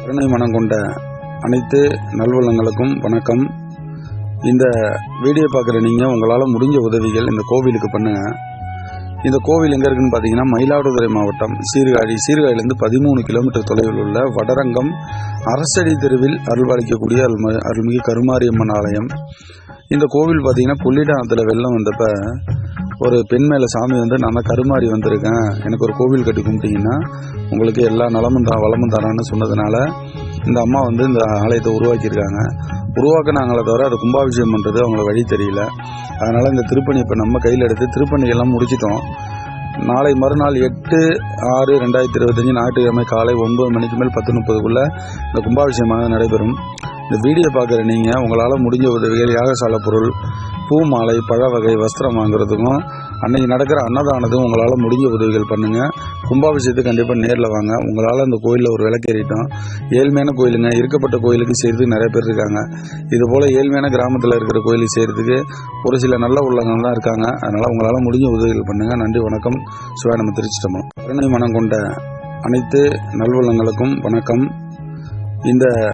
கருணை மனம் கொண்ட அனைத்து நல்வள்ளங்களுக்கும் வணக்கம். இந்த வீடியோ பார்க்குற நீங்கள் உங்களால் முடிஞ்ச உதவிகள் இந்த கோவிலுக்கு பண்ணுங்கள். இந்த கோவில் எங்கே இருக்குன்னு பார்த்தீங்கன்னா மயிலாடுதுறை மாவட்டம் சீர்காழிலேருந்து 13 கிலோமீட்டர் தொலைவில் உள்ள வடரங்கம் அரசடி தெருவில் அருள்பாலிக்கக்கூடிய அருள்மிகு கருமாரியம்மன் ஆலயம். இந்த கோவில் பார்த்தீங்கன்னா கொள்ளிடானத்தில் வெள்ளம் வந்தப்ப ஒரு பெண் மேலே சாமி வந்து நான் தான் கருமாறி வந்திருக்கேன், எனக்கு ஒரு கோவில் கட்டி கும்பிட்டீங்கன்னா உங்களுக்கு எல்லா நலமும் வளமும் தரான்னு சொன்னதுனால இந்த அம்மா வந்து இந்த ஆலயத்தை உருவாக்கியிருக்காங்க. உருவாக்குனாங்களே தவிர அது கும்பாபிஷேகம் பண்ணுறது அவங்களுக்கு வழி தெரியல. அதனால் இந்த திருப்பணி இப்போ நம்ம கையில் எடுத்து திருப்பணியெல்லாம் முடிச்சிட்டோம். நாளை மறுநாள் 8/6/2025 ஞாயிற்றுக்கிழமை காலை 9 மணிக்கு மேல் 10:30க்குள்ளே இந்த கும்பாபிஷேகமாக நடைபெறும். இந்த வீடியோ பார்க்குற நீங்கள் உங்களால் முடிஞ்ச உதவிகள் யாகசால பொருள், பூ மாலை, பழ வகை, வஸ்திரம் வாங்குறதுக்கும் அன்றைக்கி நடக்கிற அன்னதானத்துக்கும் உங்களால் முடிஞ்ச உதவிகள் பண்ணுங்கள். கும்பாபிஷேகத்துக்கு கண்டிப்பாக நேரில் வாங்க. உங்களால் அந்த கோயிலில் ஒரு விளக்கேறிட்டோம். ஏழ்மையான கோயிலுங்க, இருக்கப்பட்ட கோயிலுக்கு செய்கிறதுக்கு நிறைய பேர் இருக்காங்க. இதுபோல் ஏழ்மையான கிராமத்தில் இருக்கிற கோயிலுக்கு செய்கிறதுக்கு ஒரு சில நல்ல உள்ளங்கள் தான் இருக்காங்க. அதனால் உங்களால் முடிஞ்ச உதவிகள் பண்ணுங்கள். நன்றி, வணக்கம். சிவாய நம்ம திருச்சிட்டோம். கருணை மனம் கொண்ட அனைத்து நல்வள்ளங்களுக்கும் வணக்கம். இந்த